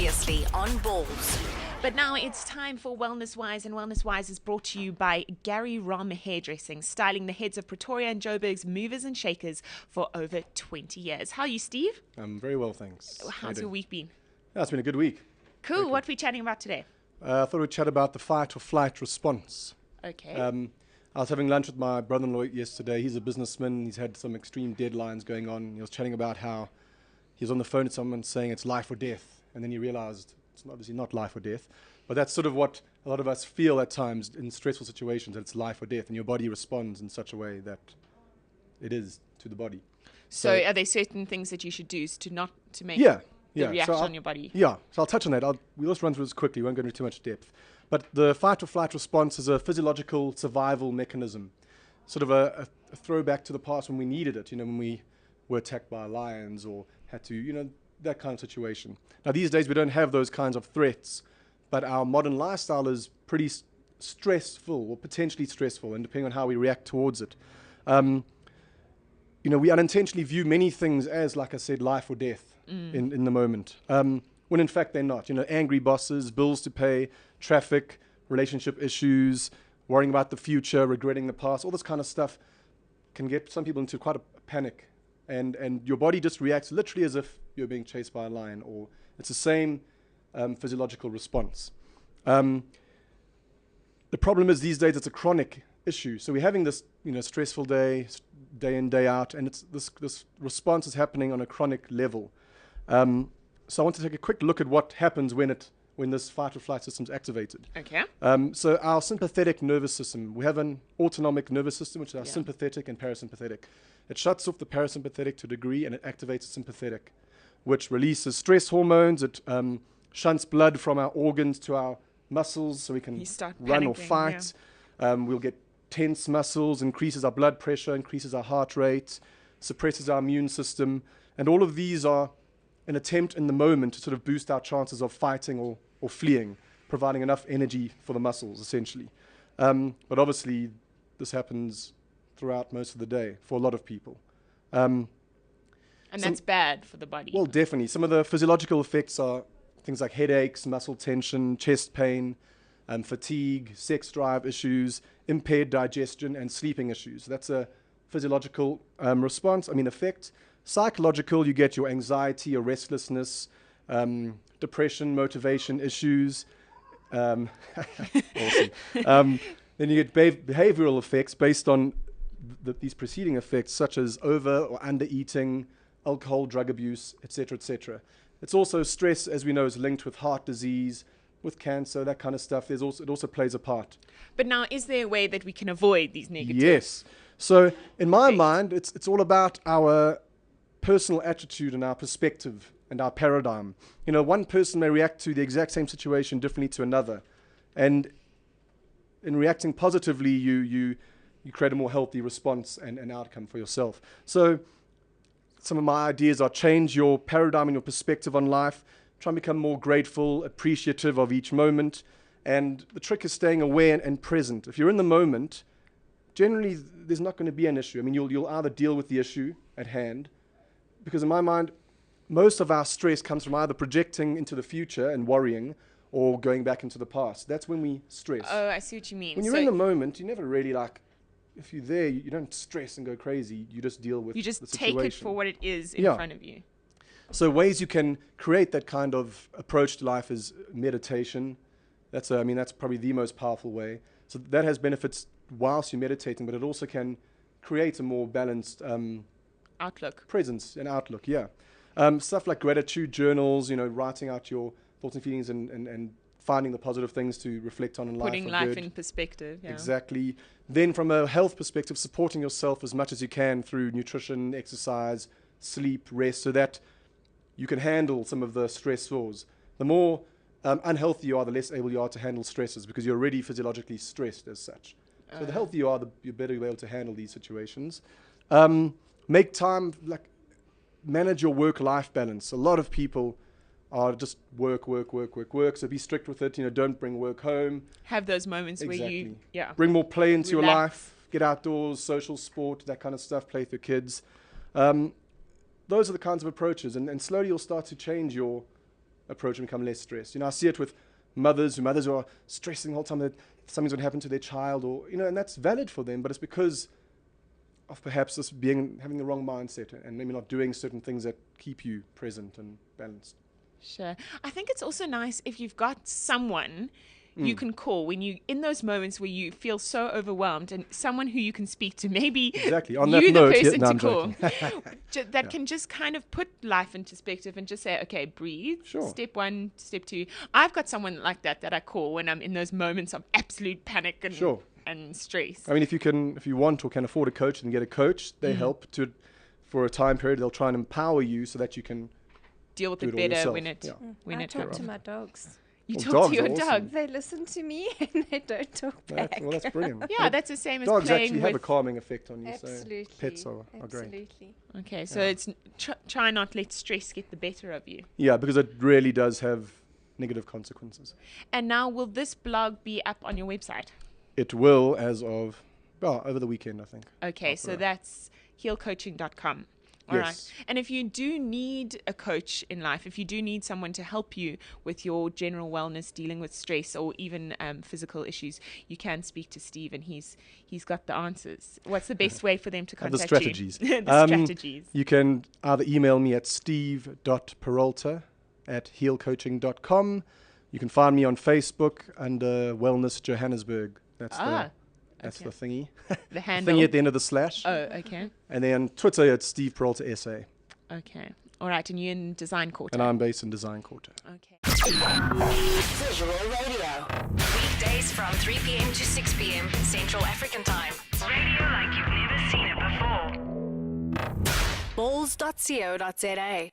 Previously on Balls. But now it's time for Wellness Wise, and Wellness Wise is brought to you by Gary Rom Hairdressing, styling the heads of Pretoria and Joburg's movers and shakers for over 20 years. How are you, Steve? I'm very well, thanks. How's your week been? Yeah, it's been a good week. Cool. What are we chatting about today? I thought we'd chat about the fight or flight response. Okay. I was having lunch with my brother-in-law yesterday. He's a businessman. He's had some extreme deadlines going on. He was chatting about how he was on the phone with someone saying it's life or death, and then he realized it's obviously not life or death. But that's sort of what a lot of us feel at times in stressful situations, that it's life or death, and your body responds in such a way that it is to the body. So are there certain things that you should do to make the reaction on your body? Yeah, so I'll touch on that. We'll just run through this quickly. We won't go into too much depth. But the fight or flight response is a physiological survival mechanism, sort of a throwback to the past when we needed it, when we were attacked by lions or had to, that kind of situation. Now, these days we don't have those kinds of threats, but our modern lifestyle is pretty stressful or potentially stressful, and depending on how we react towards it. We unintentionally view many things as, like I said, life or death in the moment, when in fact they're not. Angry bosses, bills to pay, traffic, relationship issues, worrying about the future, regretting the past, all this kind of stuff can get some people into quite a panic. And your body just reacts literally as if you're being chased by a lion, or it's the same physiological response. The problem is these days it's a chronic issue. So we're having this stressful day in, day out, and it's this response is happening on a chronic level. So I want to take a quick look at what happens when this fight or flight system is activated. Okay. So our sympathetic nervous system, we have an autonomic nervous system, which is our sympathetic and parasympathetic. It shuts off the parasympathetic to a degree, and it activates the sympathetic, which releases stress hormones. It shunts blood from our organs to our muscles so we can run or fight. Yeah. We'll get tense muscles, increases our blood pressure, increases our heart rate, suppresses our immune system. And all of these are an attempt in the moment to sort of boost our chances of fighting or fleeing, providing enough energy for the muscles, essentially. But obviously, this happens throughout most of the day for a lot of people. And that's bad for the body. Well, definitely. Some of the physiological effects are things like headaches, muscle tension, chest pain, fatigue, sex drive issues, impaired digestion, and sleeping issues. That's a physiological effect. Psychological, you get your anxiety, your restlessness, depression, motivation issues. Awesome. Then you get behavioral effects based on these preceding effects, such as over or under eating, alcohol, drug abuse, etc., etc. It's also stress, as we know, is linked with heart disease, with cancer, that kind of stuff. It also plays a part. But now, is there a way that we can avoid these negative? Yes. So in my mind, it's all about our personal attitude and our perspective and our paradigm. One person may react to the exact same situation differently to another. And in reacting positively, you create a more healthy response and outcome for yourself. So some of my ideas are: change your paradigm and your perspective on life. Try and become more grateful, appreciative of each moment. And the trick is staying aware and present. If you're in the moment, generally there's not going to be an issue. You'll either deal with the issue at hand, because in my mind, most of our stress comes from either projecting into the future and worrying, or going back into the past. That's when we stress. Oh, I see what you mean. When you're in the moment, you never really if you're there, you don't stress and go crazy. You just deal with the situation. You just take it for what it is in front of you. So ways you can create that kind of approach to life is meditation. That's probably the most powerful way. So that has benefits whilst you're meditating, but it also can create a more balanced presence and outlook. Stuff like gratitude journals, writing out your thoughts and feelings and finding the positive things to reflect on in life. Putting life in perspective. Exactly. Then from a health perspective, supporting yourself as much as you can through nutrition, exercise, sleep, rest, so that you can handle some of the stressors. The more unhealthy you are, the less able you are to handle stresses, because you're already physiologically stressed as such. So the healthier you are, the better you're able to handle these situations. Make time, manage your work-life balance. A lot of people are just work. So be strict with it. Don't bring work home. Have those moments where you bring more play into your relax. life. Get outdoors, social sport, that kind of stuff. Play with your kids. Those are the kinds of approaches, and slowly you'll start to change your approach and become less stressed. I see it with mothers who are stressing the whole time that something's going to happen to their child, or and that's valid for them, but it's because of perhaps this having the wrong mindset and maybe not doing certain things that keep you present and balanced. Sure. I think it's also nice if you've got someone you can call when you in those moments where you feel so overwhelmed, and someone who you can speak to, maybe exactly on you that the note, person no, to I'm call joking. that can just kind of put life into perspective and just say, okay, breathe. Sure. Step 1, step 2. I've got someone like that I call when I'm in those moments of absolute panic and Sure. and stress. I mean, if you want or can afford a coach, then get a coach. They help for a time period. They'll try and empower you so that you can deal with do it all better yourself. when it when I it talk comes. to my dogs. You Well, talk dogs to your are awesome. dog. They listen to me and they don't talk back. Well, that's brilliant. Yeah, that's the same as Dogs playing actually with. have a calming effect on you. Absolutely. So pets are great. Absolutely. Okay, so it's try not let stress get the better of you. Yeah, because it really does have negative consequences. And now, will this blog be up on your website? It will, as of over the weekend, I think. Okay, so that's healcoaching.com. All right. Yes. And if you do need a coach in life, if you do need someone to help you with your general wellness, dealing with stress, or even physical issues, you can speak to Steve, and he's got the answers. What's the best way for them to contact The strategies. you? The strategies. You can either email me at steve.peralta@healcoaching.com. You can find me on Facebook under Wellness Johannesburg. That's Okay. the thingy. The handle. Thingy at the end of the slash. Oh, okay. And then Twitter, it's Steve Peralta SA. Okay. All right. And you're in Design Quarter. And I'm based in Design Quarter. Okay. Visual Radio. Weekdays from 3 p.m. to 6 p.m. Central African Time. Radio like you've never seen it before. balls.co.za